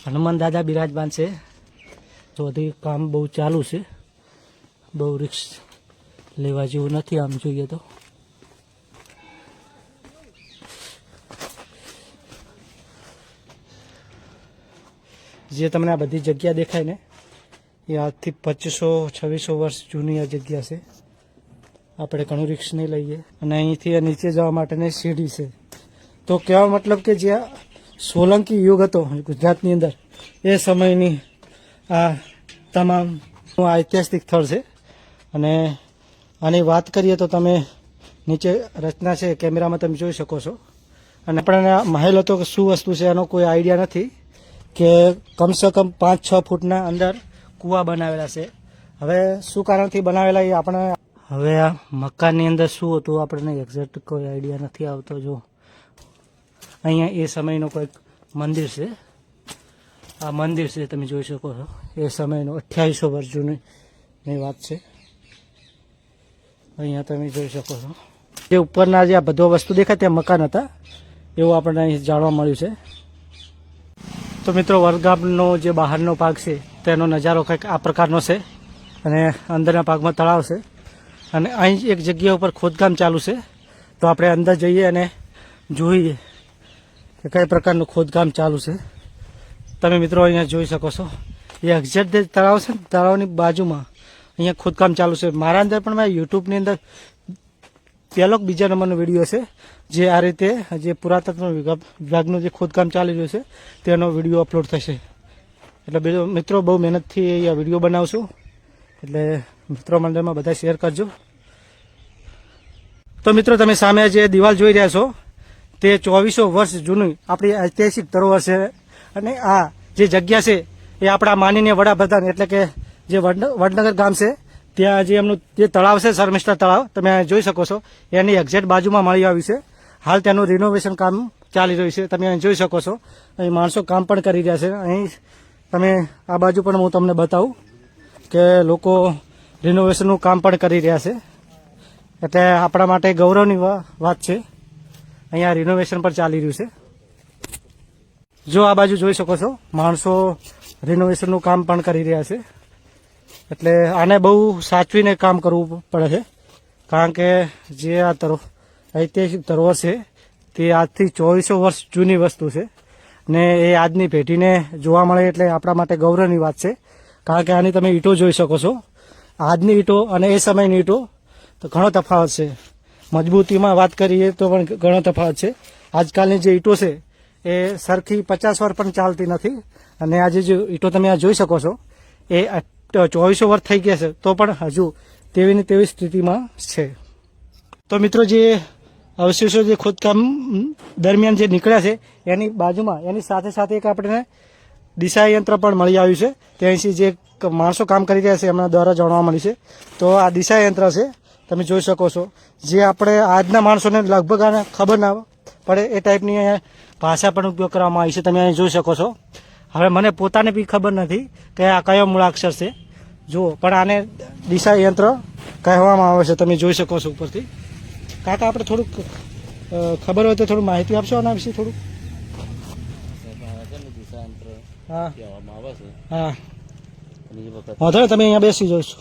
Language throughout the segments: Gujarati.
હનુમાન દાદા બિરાજમાન છે. તો હજી કામ બહુ ચાલુ છે, બહુ રિસ્ક લેવા જેવું નથી આમ જોઈએ તો. જે તમને આ બધી જગ્યા દેખાય ને એ આજથી 2500-2600 વર્ષ જૂની આ જગ્યા છે. આપણે ઘણું રિસ્ક નહીં લઈએ. અને અહીંથી નીચે જવા માટેની સીડી છે. તો કહેવા મતલબ કે જે સોલંકી યુગ હતો ગુજરાતની અંદર એ સમયની આ તમામ ઐતિહાસિક સ્થળ છે. અને આની વાત કરીએ તો તમે નીચે રચના છે કેમેરામાં તમે જોઈ શકો છો. અને આપણને મહેલ હતો કે શું વસ્તુ છે એનો કોઈ આઈડિયા નથી, કે કમસે કમ 5-6 ફૂટના અંદર કૂવા બનાવેલા છે. હવે શું કારણથી બનાવેલા એ આપણે હવે આ મકાનની અંદર શું હતું આપણને એક્ઝેક્ટ કોઈ આઈડિયા નથી આવતો. જો અહીંયા એ સમયનો કોઈક મંદિર છે. આ મંદિર છે તમે જોઈ શકો છો, એ સમયનો 2800 વર્ષ જૂની વાત છે. અહીંયા તમે જોઈ શકો છો જે ઉપરના જે આ બધો વસ્તુ દેખાય ત્યાં મકાન હતા એવું આપણને અહીં જાણવા મળ્યું છે. તો મિત્રો વડગામનો જે બહારનો ભાગ છે તેનો નજારો કંઈક આ પ્રકારનો છે. અને અંદરના ભાગમાં તળાવ છે. અને અહીં એક જગ્યા ઉપર ખોદકામ ચાલુ છે. તો આપણે અંદર જઈએ અને જોઈએ કે કઈ પ્રકારનું ખોદકામ ચાલુ છે. તમે મિત્રો અહીંયા જોઈ શકો છો એ એક્ઝેક્ટ જે તળાવ છે ને તળાવની બાજુમાં અહીંયા ખોદકામ ચાલુ છે. મારા અંદર પણ મેં યુટ્યુબની અંદર પહેલો બીજા નંબરનો વિડીયો છે જે આ રીતે જે પુરાતત્વ વિભાગનું જે ખોદકામ ચાલી રહ્યું છે તેનો વિડીયો અપલોડ થશે. એટલે મિત્રો બહુ મહેનતથી આ વિડીયો બનાવશું, એટલે મિત્રો મંડળમાં બધા શેર કરજો. તો મિત્રો તમે સામે જે દિવાલ જોઈ રહ્યા છો તે 2400 વર્ષ જૂની આપણી ઐતિહાસિક ધરોહર છે. અને આ જે જગ્યા છે એ આપણા માનનીય વડાપ્રધાન એટલે કે જે વડનગર ગામ છે ત્યાં જે એમનું જે તળાવ છે શર્મિષ્ઠા તળાવ તમે જોઈ શકો છો એની એક્ઝેક્ટ બાજુમાં મળી આવ્યું છે. હાલ તેનું રિનોવેશન કામ ચાલી રહ્યું છે. તમે અહીં જોઈ શકો છો અહીં માણસો કામ પણ કરી રહ્યા છે. અહીં તમે આ બાજુ પણ હું તમને બતાવું કે લોકો રિનોવેશનનું કામ પણ કરી રહ્યા છે. એટલે આપણા માટે ગૌરવની વાત છે. અહીંયા રિનોવેશન પણ ચાલી રહ્યું છે. જો આ બાજુ જોઈ શકો છો માણસો રિનોવેશનનું કામ પણ કરી રહ્યા છે. એટલે આને બહુ સાચવીને કામ કરવું પડે છે, કારણ કે જે આ ઐતિહાસિક ધરોહર છે તે આજથી 2400 વર્ષ જૂની વસ્તુ છે. ને એ આજની પેઢીને જોવા મળે એટલે આપણા માટે ગૌરવની વાત છે. કારણ કે આની તમે ઈંટો જોઈ શકો છો, આજની ઈંટો અને એ સમયની ઈંટો તો ઘણો તફાવત છે. મજબૂતીમાં વાત કરીએ તો પણ ઘણો તફાવત છે. આજકાલની જે ઈંટો છે એ સરખી 50 વર્ષ પણ ચાલતી નથી. અને આજે જે ઈંટો તમે આ જોઈ શકો છો એ 2400 વર્ષ થઈ ગયા છે તો પણ હજુ તેવીની તેવી સ્થિતિમાં છે. તો મિત્રો જે અવશેષો જે ખોદકામ દરમિયાન જે નીકળ્યા છે એની બાજુમાં એની સાથે સાથે એક આપણને દિશા યંત્ર પણ મળી આવ્યું છે. ત્યાંથી જે માણસો કામ કરી રહ્યા છે એમના દ્વારા જાણવા મળ્યું છે. તો આ દિશા યંત્ર છે તમે જોઈ શકો છો, જે આપણે આજના માણસોને લગભગ આને ખબર ના પડે એ ટાઈપની અહીંયા ભાષા પણ ઉપયોગ કરવામાં આવી છે. તમે અહીં જોઈ શકો છો. હવે મને પોતાને બી ખબર નથી કે આ કયો મૂળાક્ષર છે જુઓ, પણ આને દિશા યંત્ર કહેવામાં આવે છે. તમે જોઈ શકો છો ઉપરથી. કાકા આપણે થોડુંક ખબર હોય તો થોડું માહિતી આપશો આના વિશે થોડુંક? હા હા વાંધો તમે અહીંયા બેસી જાઓ છો.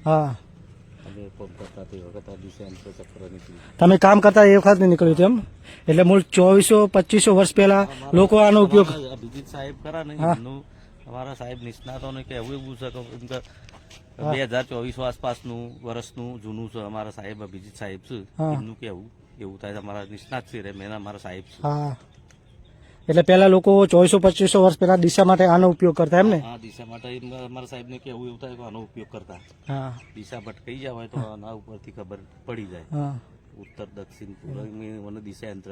હા તમે કામ કરતા એ વખત નહીં નીકળ્યું તેમ, એટલે મૂળ 2400-2500 વર્ષ પહેલા લોકો આનો ઉપયોગ અભિજીત સાહેબ ખરા ને અમારા સાહેબ નિષ્ણાતોને કહેવું એવું છે કે 2024 આસપાસનું વર્ષનું જૂનું છે અમારા સાહેબ અભિજીત સાહેબ છે એમનું કેવું એવું થાય. અમારા નિષ્ણાત છે મેના અમારા સાહેબ છે. હા એટલે પેલા લોકો 2400-2500 વર્ષ પહેલા દિશા માટે આનો ઉપયોગ કરતા એમ ને? હા દિશા માટે અમારા સાહેબ ને કેવું એવું થાય કે આનો ઉપયોગ કરતા. હા દિશા ભટકાઈ જાય હોય તો આના ઉપરથી ખબર પડી જાય. હા ઉત્તર દક્ષિણ પૂર્વ દિશા યંત્ર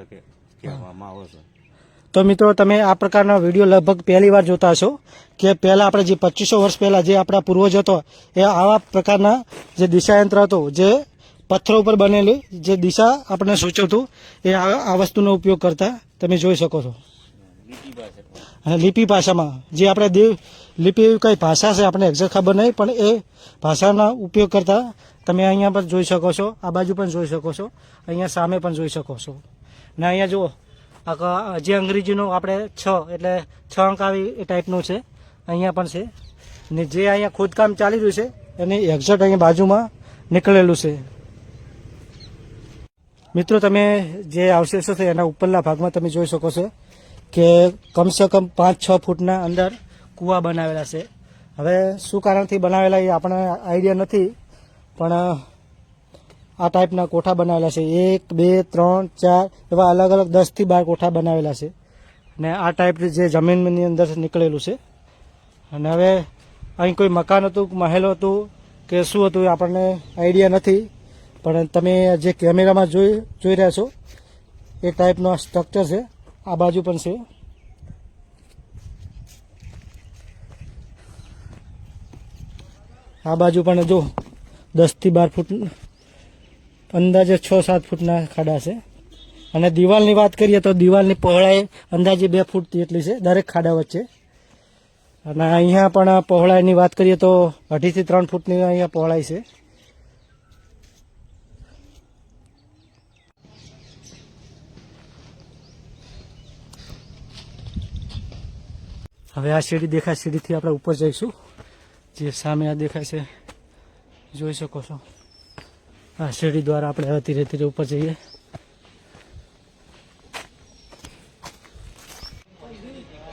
કહેવામાં આવે છે. તો મિત્રો તમે આ પ્રકારના વિડીયો લગભગ પહેલી વાર જોતા હશો કે પહેલા આપણે જે 2500 વર્ષ પહેલા જે આપણા પૂર્વજ હતો એ આવા પ્રકારના જે દિશા યંત્ર હતો જે પથ્થરો ઉપર બનેલી જે દિશા આપણને સૂચવતું એ આ વસ્તુનો ઉપયોગ કરતા. તમે જોઈ શકો છો. અને લિપિ ભાષામાં જે આપણે દેવ લિપિ એવી કઈ ભાષા છે આપણે એક્ઝેક્ટ ખબર નહીં, પણ એ ભાષાના ઉપયોગ કરતા તમે અહીંયા પણ જોઈ શકો છો. આ બાજુ પણ જોઈ શકો છો, અહીંયા સામે પણ જોઈ શકો છો. ને અહીંયા જુઓ જે અંગ્રેજીનું આપણે 6 એટલે 6 અંક આવી એ ટાઈપનું છે. અહીંયા પણ છે ને જે અહીંયા ખોદકામ ચાલી રહ્યું છે એની એક્ઝેક્ટ અહીંયા બાજુમાં નીકળેલું છે. મિત્રો તમે જે અવશેષો છે એના ઉપરના ભાગમાં તમે જોઈ શકો છો કે કમસે કમ 5-6 ફૂટના અંદર કૂવા બનાવેલા છે. હવે શું કારણથી બનાવેલા એ આપણને આઈડિયા નથી, પણ આ ટાઈપના કોઠા બનાવેલા છે. 1, 2, 3, 4 એવા અલગ અલગ 10 થી 12 કોઠા બનાવેલા છે અને આ ટાઈપ જે જમીનની અંદર નીકળેલું છે. અને હવે અહીં કોઈ મકાન હતું, મહેલ હતું કે શું હતું એ આપણને આઈડિયા નથી, પણ તમે જે કેમેરામાં જોઈ રહ્યા છો એ ટાઈપનો આ સ્ટ્રક્ચર છે. આ બાજુ પણ છે. આ બાજુ પણ જો 10 થી 12 ફૂટ અંદાજે 6-7 ફૂટના ખાડા છે. અને દિવાલની વાત કરીએ તો દિવાલની પહોળાઈ અંદાજે 2 ફૂટ જેટલી છે દરેક ખાડા વચ્ચે. અને અહીંયા પણ પહોળાઈની વાત કરીએ તો 2.5 થી 3 ફૂટની અહીંયા પહોળાઈ છે. હવે આ સીડી દેખાય, સીડીથી આપણે ઉપર જઈશું. જે સામે આ દેખાય છે જોઈ શકો છો. આ સીડી દ્વારા આપણે ધીરે ધીરે ઉપર જઈએ.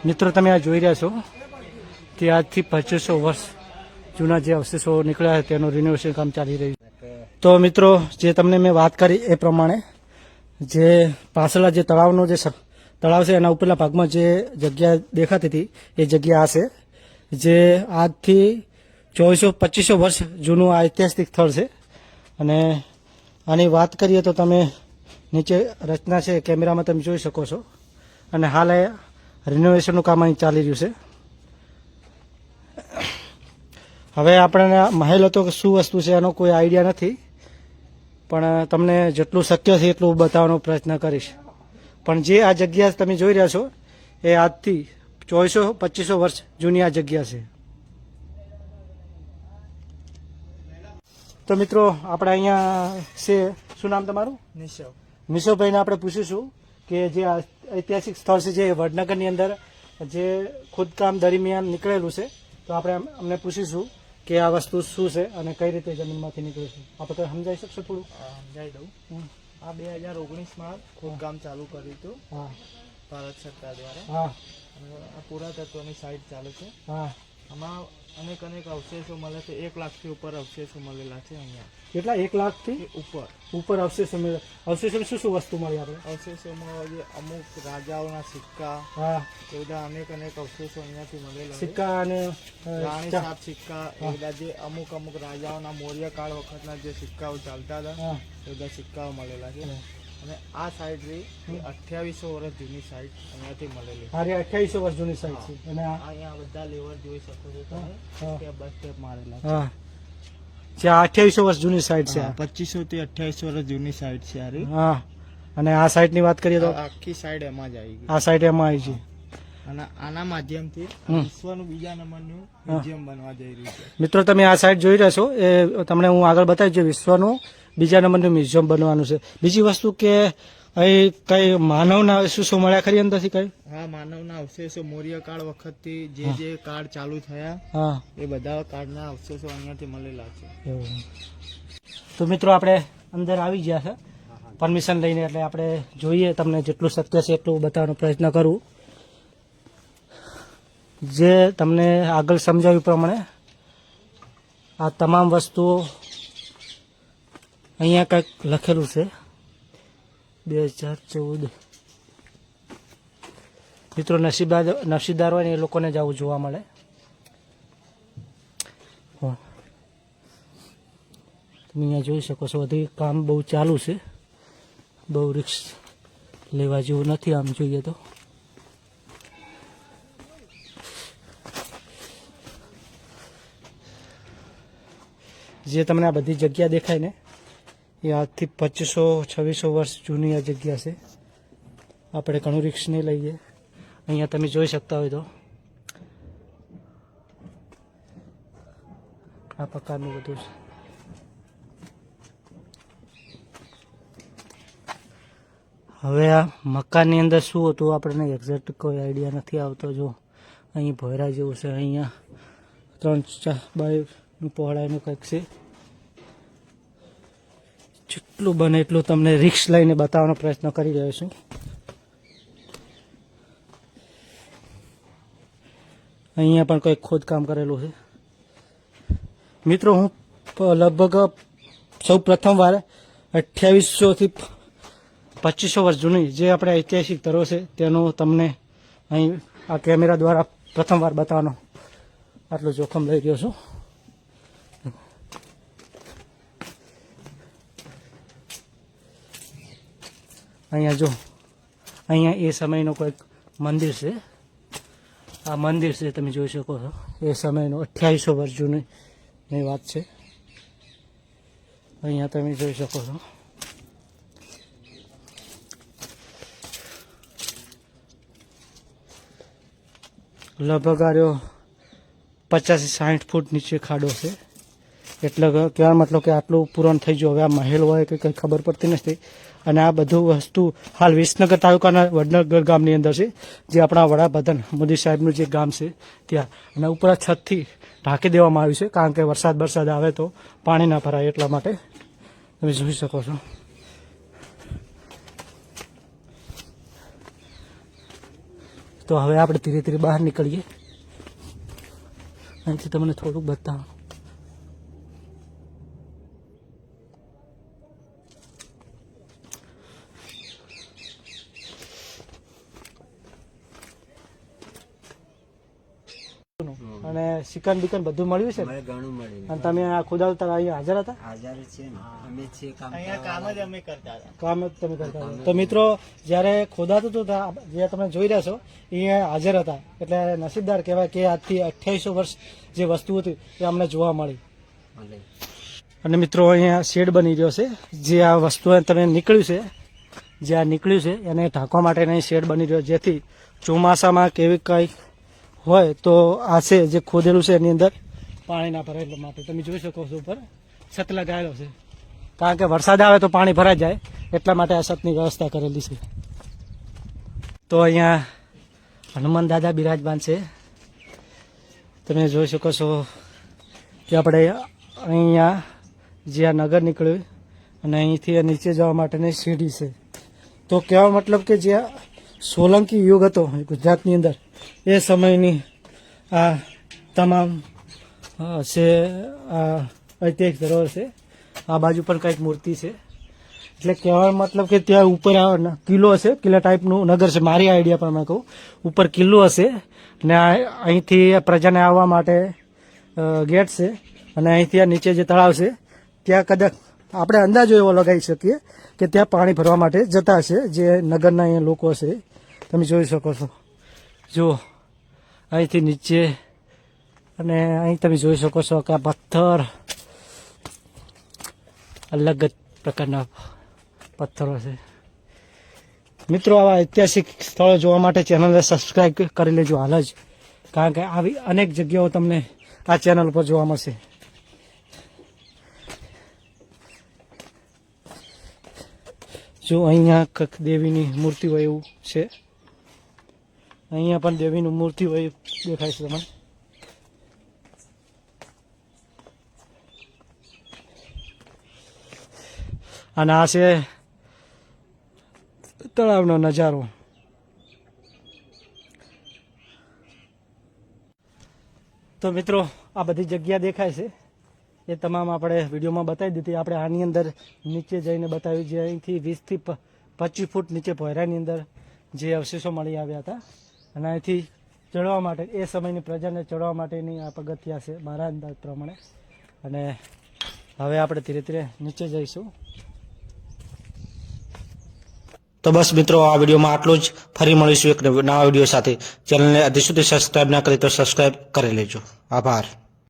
મિત્રો તમે આ જોઈ રહ્યા છો કે આજથી 2500 વર્ષ જૂના જે અવશેષો નીકળ્યા છે તેનું રિનોવેશન કામ ચાલી રહ્યું છે. તો મિત્રો જે તમને મેં વાત કરી એ પ્રમાણે જે પાછળના જે તળાવનો જે તળાવ છે એના ઉપરના ભાગમાં જે જગ્યા દેખાતી હતી એ જગ્યા આ છે, જે આજથી 2400-2500 વર્ષ જૂનું આ ઐતિહાસિક સ્થળ છે. અને આની વાત કરીએ તો તમે નીચે રચના છે કેમેરામાં તમે જોઈ શકો છો. અને હાલ રિનોવેશનનું કામ અહીં ચાલી રહ્યું છે. હવે આપણને મહેલ હતો કે શું વસ્તુ છે એનો કોઈ આઈડિયા નથી, પણ તમને જેટલું શક્ય છે એટલું બતાવવાનો પ્રયત્ન કરીશ. પણ જે આ જગ્યા તમે જોઈ રહ્યા છો એ આજથી 2400-2500 વર્ષ જૂની આ જગ્યા છે. તો મિત્રો આપણે અહીંયા છે, શું નામ તમારું? નિશવભાઈને આપણે પૂછીશું કે જે ઐતિહાસિક સ્થળ છે જે વડનગરની અંદર જે ખોદકામ દરમિયાન નીકળેલું છે, તો આપણે અમને પૂછીશું કે આ વસ્તુ શું છે અને કઈ રીતે જમીનમાંથી નીકળે છે. આપણે કંઈ સમજાઈ શકશો થોડું? સમજાવી દઉં. આ 2019માં ખોદકામ ચાલુ કર્યું હતું હા ભારત સરકાર દ્વારા. હા આ પુરાતત્વની સાઇટ ચાલે છે. હા. આમાં અનેક અવશેષો મળે છે. 1 લાખથી ઉપર અવશેષો મળેલા છે અહીંયા. કેટલા? 1 લાખથી ઉપર અવશેષો મળે. અવશેષોમાં શું શું વસ્તુ મળી આપણે? અવશેષોમાં જે અમુક રાજાઓના સિક્કા, હા, એ બધા અનેક અવશેષો અહીંયાથી મળેલા છે. સિક્કા અને રાણી સાપ સિક્કા, એ બધા જે અમુક રાજાઓના મૌર્ય કાળ વખતના જે સિક્કાઓ ચાલતા હતા હા, એ બધા સિક્કાઓ મળેલા છે. અને આ સાઇટ રહી 2800 વર્ષ જૂની સાઇટ અહીંયાથી મળેલી છે. આ 2800 વર્ષ જૂની સાઇટ છે. અને અહીંયા બધા લેવલ જોઈ શકો છો તમે, સ્ટેપ બાય સ્ટેપ મારેલા છે. હા, જે 2800 વર્ષ જૂની સાઇટ છે. 2500 થી 2800 વર્ષ જૂની સાઇટ છે આ. હા. અને આ સાઇટની વાત કરીએ તો આખી સાઇડ એમાં જ આવી ગઈ. આ સાઇટ એમાં આવી છે. અને આના માધ્યમથી વિશ્વનું બીજા નંબરનું મ્યુઝિયમ બનવા જઈ રહ્યું છે. મિત્રો તમે આ સાઇટ જોઈ રહ્યા છો એ તમને હું આગળ બતાવીશ. જે વિશ્વનું બીજા નંબરનું મ્યુઝિયમ બનવાનું છે. બીજી વસ્તુ કે અહીં કઈ માનવના અવશેષો મળ્યા ખરી અંદરથી કઈ? હા, માનવના અવશેષો મૌર્ય કાળ વખતથી જે કાળ ચાલુ થયા હા, એ બધા કાળના અવશેષો અહીંયાથી મળેલા છે. એવું. તો મિત્રો આપણે અંદર આવી ગયા છે પરમિશન લઈને, એટલે આપણે જોઈએ તમને જેટલું શક્ય છે એટલું બતાવવાનો પ્રયત્ન કરું. જે તમને આગળ સમજાવ્યું પ્રમાણે આ તમામ વસ્તુઓ અહીંયા કંઈક લખેલું છે 2014. મિત્રો નસીબદાર હોય ને એ લોકોને જ આવું જોવા મળે. તમે અહીંયા જોઈ શકો છો હજી કામ બહુ ચાલુ છે. બહુ રિસ્ક લેવા જેવું નથી આમ જોઈએ તો. જે તમને આ બધી જગ્યા દેખાય ને એ આજથી 2500-2600 વર્ષ જૂની આ જગ્યા છે. આપણે ઘણું રિસ્ક નહીં લઈએ. અહીંયા તમે જોઈ શકતા હોય તો આ પ્રકારનું બધું છે. હવે આ મકાનની અંદર શું હતું આપણને એક્ઝેક્ટ કોઈ આઈડિયા નથી આવતો. જો અહીં ભોયરા જેવું છે, અહીંયા 3-4 બાયનું પહોળાઈનું કંઈક છે. જેટલું બને એટલું તમને રિક્સ લઈને બતાવવાનો પ્રયત્ન કરી રહ્યો છું. અહીંયા પણ કંઈક ખોદકામ કરેલું છે. મિત્રો, હું લગભગ સૌ પ્રથમ વાર 2800 થી 2500 વર્ષ જૂની જે આપણે ઐતિહાસિક ધરોહર છે તેનું તમને અહીં આ કેમેરા દ્વારા પ્રથમવાર બતાવવાનો આટલું જોખમ લઈ રહ્યો છું. અહીંયા જો, અહીંયા એ સમયનો કોઈક મંદિર છે. આ મંદિર છે, તમે જોઈ શકો છો. એ સમયનો 2800 વર્ષ જૂની વાત છે. અહીંયા તમે જોઈ શકો છો. લગભગ આર્યો 50-60 ફૂટ નીચે ખાડો છે. એટલે કહેવાનો મતલબ કે આટલું પૂરણ થઈ ગયું. હવે આ મહેલ હોય કે કંઈ ખબર પડતી નથી. અને આ બધું વસ્તુ હાલ વિસનગર તાલુકાના વડનગર ગામની અંદર છે, જે આપણા વડાપ્રધાન મોદી સાહેબનું જે ગામ છે ત્યાં. અને ઉપર છતથી ઢાંકી દેવામાં આવ્યું છે, કારણ કે વરસાદ આવે તો પાણી ના ભરાય એટલા માટે. તમે જોઈ શકો છો. તો હવે આપણે ધીરે ધીરે બહાર નીકળીએ. અહીંથી તમને થોડુંક બતાવું. અને ચિકન બિકન બધું મળ્યું છે ને? ઘણું મળ્યું. અને તમે આ ખોદાવતા અહીંયા હાજર હતા? હાજર છે ને, અમે છીએ કામ અહીંયા કામ જ અમે કરતા હતા. કામ જ તમે કરતા હતા. તો મિત્રો, જ્યારે ખોદાતું હતું જે તમે જોઈ રહ્યા છો અહીંયા હાજર હતા. એટલે નસીબદાર કહેવાય કે આજથી 2800 વર્ષ જે વસ્તુ હતી એ અમને જોવા મળી. મળે. અને મિત્રો, અહીંયા શેડ બની રહ્યો છે. જે આ વસ્તુ તમે નીકળ્યું છે, જે આ નીકળ્યું છે એને ઢાંકવા માટે શેડ બની રહ્યો, જેથી ચોમાસામાં કેવી કંઈ હોય તો આ છે જે ખોદેલું છે એની અંદર પાણી ના ભરાય એટલા માટે. તમે જોઈ શકો છો ઉપર છત લગાવેલો છે, કારણ કે વરસાદ આવે તો પાણી ભરાઈ જાય એટલા માટે આ છતની વ્યવસ્થા કરેલી છે. તો અહીંયા હનુમાન દાદા બિરાજમાન છે. તમે જોઈ શકો છો કે આપણે અહીંયા જે આ નગર નીકળ્યું અને અહીંથી નીચે જવા માટેની સીડી છે. તો કહેવા મતલબ કે જે સોલંકી યુગ હતો ગુજરાતની અંદર એ સમયની આ તમામ છે આ ઐતિહાસિક ધરોહર છે. આ બાજુ પણ કંઈક મૂર્તિ છે. એટલે કહેવાનો મતલબ કે ત્યાં ઉપર કિલ્લો હશે, કિલ્લા ટાઈપનું નગર છે. મારી આઈડિયા પણ મેં કહું, ઉપર કિલ્લો હશે ને અહીંથી પ્રજાને આવવા માટે ગેટ છે. અને અહીંથી આ નીચે જે તળાવ છે ત્યાં કદાચ આપણે અંદાજો એવો લગાવી શકીએ કે ત્યાં પાણી ભરવા માટે જતા હશે જે નગરના અહીંયા લોકો છે. તમે જોઈ શકો છો. જુઓ અહીંથી નીચે, અને અહીં તમે જોઈ શકો છો કે આ પથ્થર અલગ જ પ્રકારના પથ્થરો છે. મિત્રો, આવા ઐતિહાસિક સ્થળો જોવા માટે ચેનલને સબસ્ક્રાઈબ કરી લેજો હાલ જ, કારણ કે આવી અનેક જગ્યાઓ તમને આ ચેનલ પર જોવા મળશે. જો અહીંયા કંઈક દેવીની મૂર્તિ હોય એવું છે. અહીંયા પણ દેવીની મૂર્તિ હોય દેખાય છે તમને. અને આ છે તળાવનો નજારો. તો મિત્રો, આ બધી જગ્યા દેખાય છે એ તમામ આપણે વિડીયોમાં બતાવી દીધી. આપણે આની અંદર નીચે જઈને બતાવ્યું, જે અહીંથી 20 થી 25 ફૂટ નીચે ભોયરાની અંદર જે અવશેષો મળી આવ્યા હતા. અને અહીંથી ચડવા માટે એ સમયની પ્રજાને ચડવા માટેની આ પગથિયા છે મારા અંદાજ પ્રમાણે. અને હવે આપણે ધીરે ધીરે નીચે જઈશું. તો બસ મિત્રો, આ વિડીયોમાં આટલું જ. ફરી મળીશું એક નવા વિડીયો સાથે. ચેનલને હજી સુધી સબસ્ક્રાઈબ ના કરી તો સબસ્ક્રાઈબ કરી લેજો. આભાર.